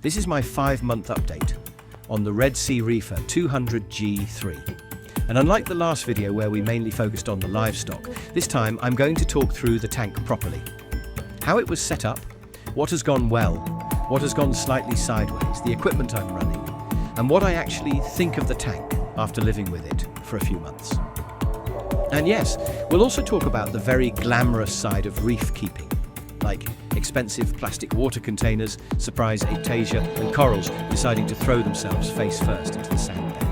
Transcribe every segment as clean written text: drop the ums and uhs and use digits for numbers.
This is my 5-month update on the Red Sea Reefer G3. And unlike the last video where we mainly focused on the livestock, this time I'm going to talk through the tank properly. How it was set up, what has gone well, what has gone slightly sideways, the equipment I'm running, and what I actually think of the tank after living with it for a few months. And yes, we'll also talk about the very glamorous side of reef keeping, like expensive plastic water containers, surprise aiptasia, and corals deciding to throw themselves face first into the sand bed.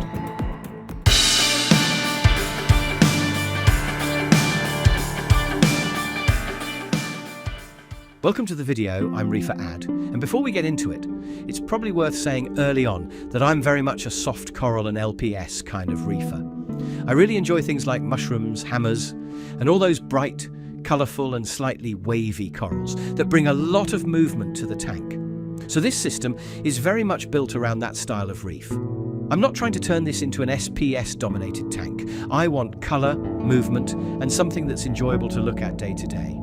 Welcome to the video, I'm Reefer Ad, and before we get into it, it's probably worth saying early on that I'm very much a soft coral and LPS kind of reefer. I really enjoy things like mushrooms, hammers, and all those bright, colourful and slightly wavy corals that bring a lot of movement to the tank. So this system is very much built around that style of reef. I'm not trying to turn this into an SPS-dominated tank. I want colour, movement, and something that's enjoyable to look at day to day.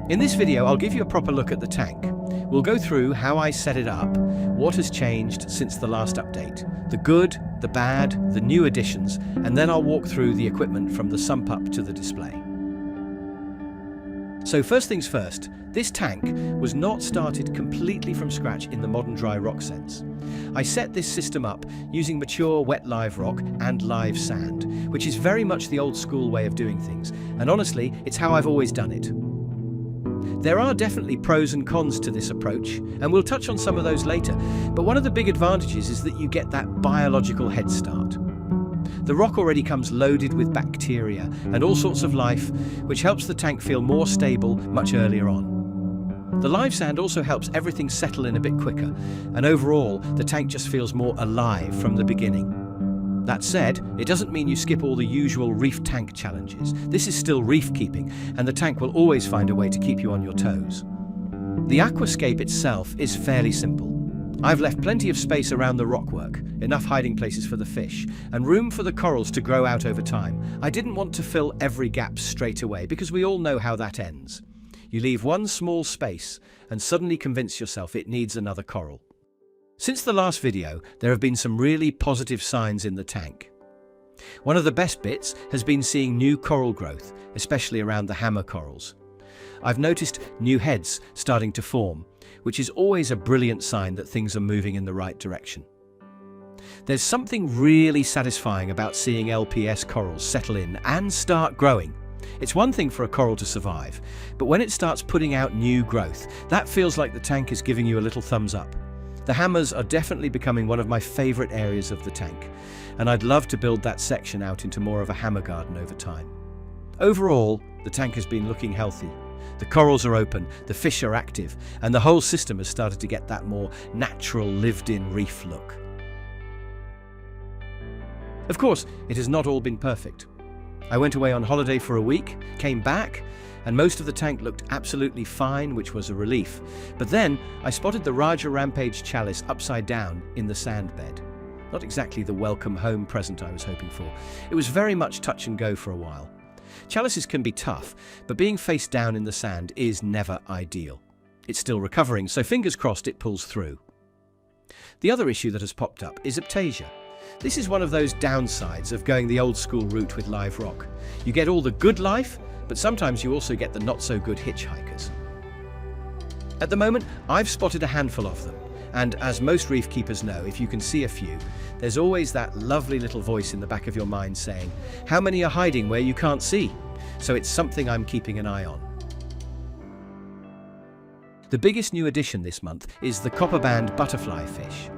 In this video, I'll give you a proper look at the tank. We'll go through how I set it up, what has changed since the last update, the good, the bad, the new additions, and then I'll walk through the equipment from the sump up to the display. So first things first, this tank was not started completely from scratch in the modern dry rock sense. I set this system up using mature wet live rock and live sand, which is very much the old school way of doing things, and honestly, it's how I've always done it. There are definitely pros and cons to this approach, and we'll touch on some of those later, but one of the big advantages is that you get that biological head start. The rock already comes loaded with bacteria and all sorts of life, which helps the tank feel more stable much earlier on. The live sand also helps everything settle in a bit quicker, and overall, the tank just feels more alive from the beginning. That said, it doesn't mean you skip all the usual reef tank challenges. This is still reef keeping, and the tank will always find a way to keep you on your toes. The aquascape itself is fairly simple. I've left plenty of space around the rockwork, enough hiding places for the fish, and room for the corals to grow out over time. I didn't want to fill every gap straight away, because we all know how that ends. You leave one small space, and suddenly convince yourself it needs another coral. Since the last video, there have been some really positive signs in the tank. One of the best bits has been seeing new coral growth, especially around the hammer corals. I've noticed new heads starting to form, which is always a brilliant sign that things are moving in the right direction. There's something really satisfying about seeing LPS corals settle in and start growing. It's one thing for a coral to survive, but when it starts putting out new growth, that feels like the tank is giving you a little thumbs up. The hammers are definitely becoming one of my favourite areas of the tank, and I'd love to build that section out into more of a hammer garden over time. Overall, the tank has been looking healthy. The corals are open, the fish are active, and the whole system has started to get that more natural, lived-in reef look. Of course, it has not all been perfect. I went away on holiday for a week, came back, and most of the tank looked absolutely fine, which was a relief. But then I spotted the Raja Rampage chalice upside down in the sand bed. Not exactly the welcome home present I was hoping for. It was very much touch and go for a while. Chalices can be tough, but being face down in the sand is never ideal. It's still recovering, so fingers crossed it pulls through. The other issue that has popped up is aiptasia. This is one of those downsides of going the old school route with live rock. You get all the good life, but sometimes you also get the not-so-good hitchhikers. At the moment, I've spotted a handful of them, and as most reef keepers know, if you can see a few, there's always that lovely little voice in the back of your mind saying, how many are hiding where you can't see? So it's something I'm keeping an eye on. The biggest new addition this month is the copperband butterflyfish.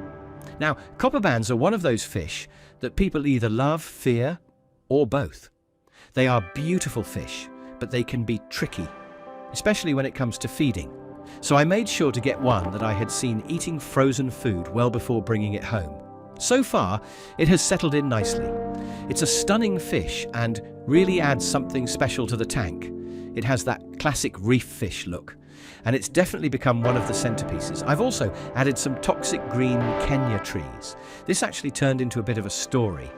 Now, copperbands are one of those fish that people either love, fear, or both. They are beautiful fish, but they can be tricky, especially when it comes to feeding. So I made sure to get one that I had seen eating frozen food well before bringing it home. So far, it has settled in nicely. It's a stunning fish and really adds something special to the tank. It has that classic reef fish look, and it's definitely become one of the centerpieces. I've also added some toxic green Kenya trees. This actually turned into a bit of a story.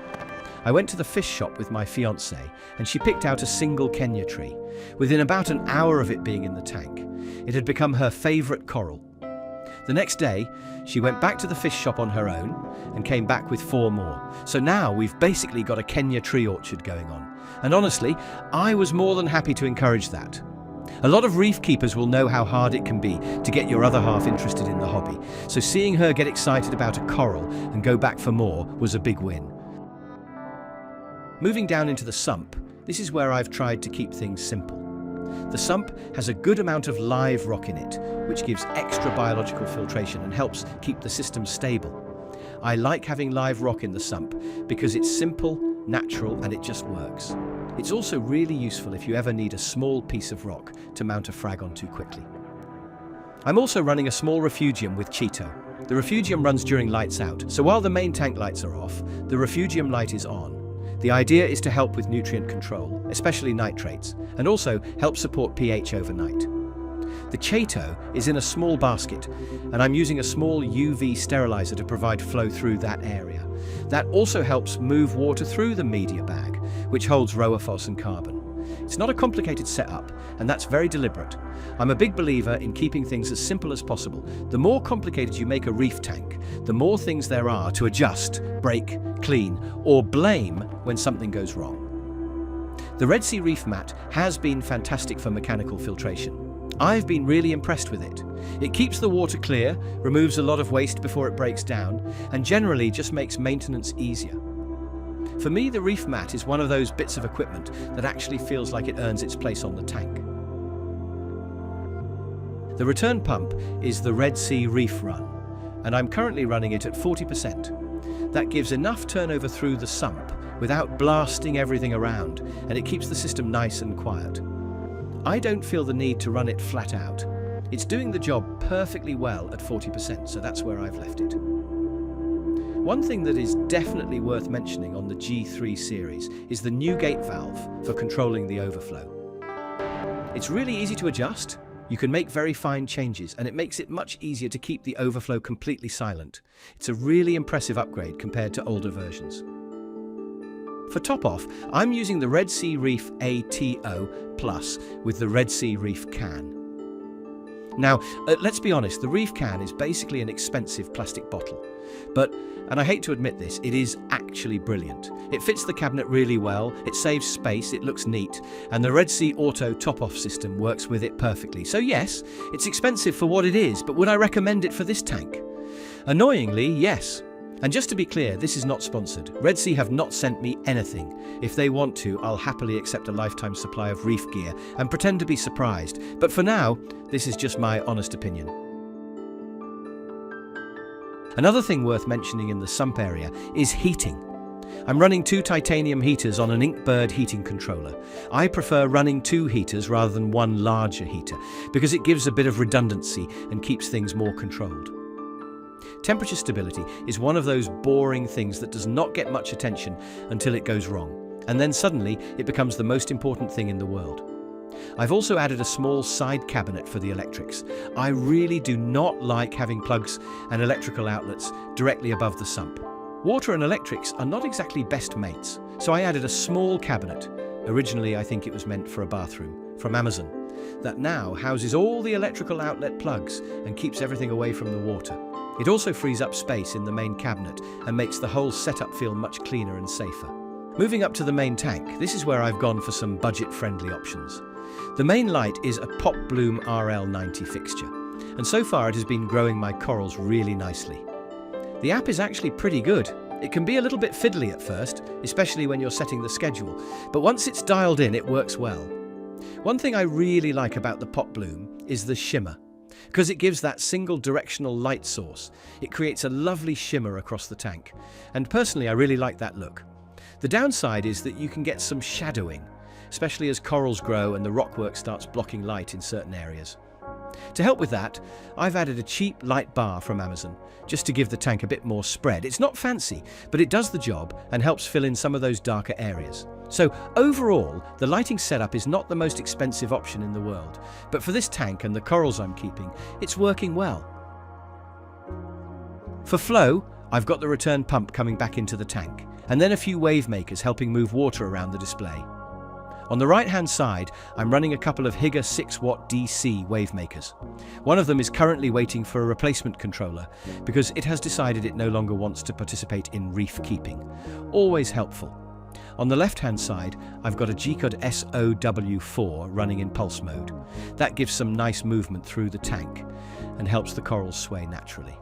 I went to the fish shop with my fiancée, and she picked out a single Kenya tree. Within about an hour of it being in the tank, it had become her favourite coral. The next day, she went back to the fish shop on her own and came back with 4 more. So now we've basically got a Kenya tree orchard going on. And honestly, I was more than happy to encourage that. A lot of reef keepers will know how hard it can be to get your other half interested in the hobby. So seeing her get excited about a coral and go back for more was a big win. Moving down into the sump, this is where I've tried to keep things simple. The sump has a good amount of live rock in it, which gives extra biological filtration and helps keep the system stable. I like having live rock in the sump because it's simple, natural, and it just works. It's also really useful if you ever need a small piece of rock to mount a frag onto quickly. I'm also running a small refugium with Cheeto. The refugium runs during lights out, so while the main tank lights are off, the refugium light is on. The idea is to help with nutrient control, especially nitrates, and also help support pH overnight. The Cheeto is in a small basket, and I'm using a small UV sterilizer to provide flow through that area. That also helps move water through the media bag, which holds rowaphos and carbon. It's not a complicated setup, and that's very deliberate. I'm a big believer in keeping things as simple as possible. The more complicated you make a reef tank, the more things there are to adjust, break, clean, or blame when something goes wrong. The Red Sea Reef mat has been fantastic for mechanical filtration. I've been really impressed with it. It keeps the water clear, removes a lot of waste before it breaks down, and generally just makes maintenance easier. For me, the reef mat is one of those bits of equipment that actually feels like it earns its place on the tank. The return pump is the Red Sea Reef Run, and I'm currently running it at 40%. That gives enough turnover through the sump without blasting everything around, and it keeps the system nice and quiet. I don't feel the need to run it flat out. It's doing the job perfectly well at 40%, so that's where I've left it. One thing that is definitely worth mentioning on the G3 series is the new gate valve for controlling the overflow. It's really easy to adjust. You can make very fine changes, and it makes it much easier to keep the overflow completely silent. It's a really impressive upgrade compared to older versions. For top-off, I'm using the Red Sea Reef ATO Plus with the Red Sea Reef can. Now, let's be honest, the Reef can is basically an expensive plastic bottle. But, and I hate to admit this, it is actually brilliant. It fits the cabinet really well, it saves space, it looks neat, and the Red Sea Auto top-off system works with it perfectly. So yes, it's expensive for what it is, but would I recommend it for this tank? Annoyingly, yes. And just to be clear, this is not sponsored. Red Sea have not sent me anything. If they want to, I'll happily accept a lifetime supply of reef gear and pretend to be surprised. But for now, this is just my honest opinion. Another thing worth mentioning in the sump area is heating. I'm running 2 titanium heaters on an Inkbird heating controller. I prefer running 2 heaters rather than one larger heater because it gives a bit of redundancy and keeps things more controlled. Temperature stability is one of those boring things that does not get much attention until it goes wrong, and then suddenly it becomes the most important thing in the world. I've also added a small side cabinet for the electrics. I really do not like having plugs and electrical outlets directly above the sump. Water and electrics are not exactly best mates, so I added a small cabinet. Originally, I think it was meant for a bathroom, from Amazon, that now houses all the electrical outlet plugs and keeps everything away from the water. It also frees up space in the main cabinet and makes the whole setup feel much cleaner and safer. Moving up to the main tank, this is where I've gone for some budget-friendly options. The main light is a Pop Bloom RL90 fixture, and so far it has been growing my corals really nicely. The app is actually pretty good. It can be a little bit fiddly at first, especially when you're setting the schedule, but once it's dialed in, it works well. One thing I really like about the Pop Bloom is the shimmer. Because it gives that single directional light source, it creates a lovely shimmer across the tank. And personally, I really like that look. The downside is that you can get some shadowing, especially as corals grow and the rockwork starts blocking light in certain areas. To help with that, I've added a cheap light bar from Amazon, just to give the tank a bit more spread. It's not fancy, but it does the job and helps fill in some of those darker areas. So overall, the lighting setup is not the most expensive option in the world, but for this tank and the corals I'm keeping, it's working well. For flow, I've got the return pump coming back into the tank, and then a few wave makers helping move water around the display. On the right-hand side, I'm running a couple of Higa 6-watt DC wave makers. One of them is currently waiting for a replacement controller because it has decided it no longer wants to participate in reef keeping. Always helpful. On the left-hand side, I've got a G-Cod SOW4 running in pulse mode. That gives some nice movement through the tank and helps the corals sway naturally.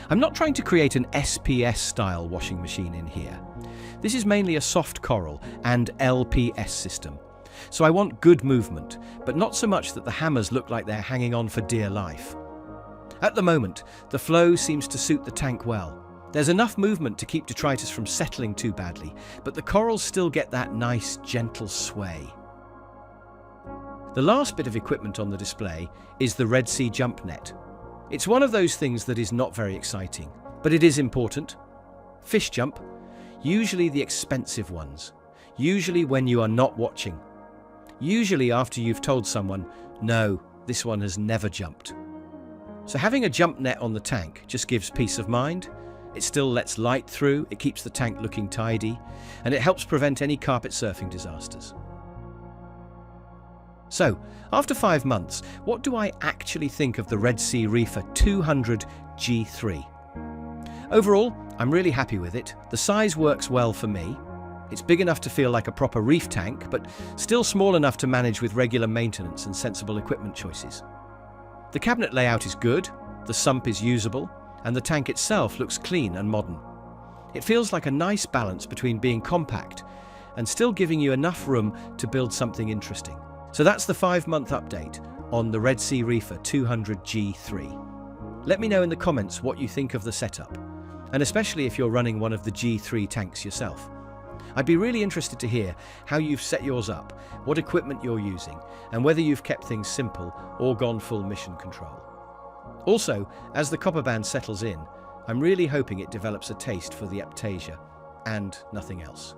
I'm not trying to create an SPS-style washing machine in here. This is mainly a soft coral and LPS system. So I want good movement, but not so much that the hammers look like they're hanging on for dear life. At the moment, the flow seems to suit the tank well. There's enough movement to keep detritus from settling too badly, but the corals still get that nice, gentle sway. The last bit of equipment on the display is the Red Sea jump net. It's one of those things that is not very exciting, but it is important. Fish jump, usually the expensive ones, usually when you are not watching, usually after you've told someone, no, this one has never jumped. So having a jump net on the tank just gives peace of mind. It still lets light through, it keeps the tank looking tidy, and it helps prevent any carpet surfing disasters. So, after 5 months, what do I actually think of the Red Sea Reefer 200 G3? Overall, I'm really happy with it. The size works well for me. It's big enough to feel like a proper reef tank, but still small enough to manage with regular maintenance and sensible equipment choices. The cabinet layout is good, the sump is usable, and the tank itself looks clean and modern. It feels like a nice balance between being compact and still giving you enough room to build something interesting. So that's the 5-month update on the Red Sea Reefer 200 G3. Let me know in the comments what you think of the setup, and especially if you're running one of the G3 tanks yourself. I'd be really interested to hear how you've set yours up, what equipment you're using, and whether you've kept things simple or gone full mission control. Also, as the copperband settles in, I'm really hoping it develops a taste for the aiptasia and nothing else.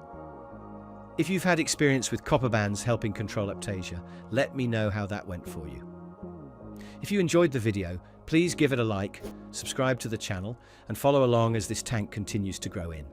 If you've had experience with copperbands helping control aiptasia, let me know how that went for you. If you enjoyed the video, please give it a like, subscribe to the channel, and follow along as this tank continues to grow in.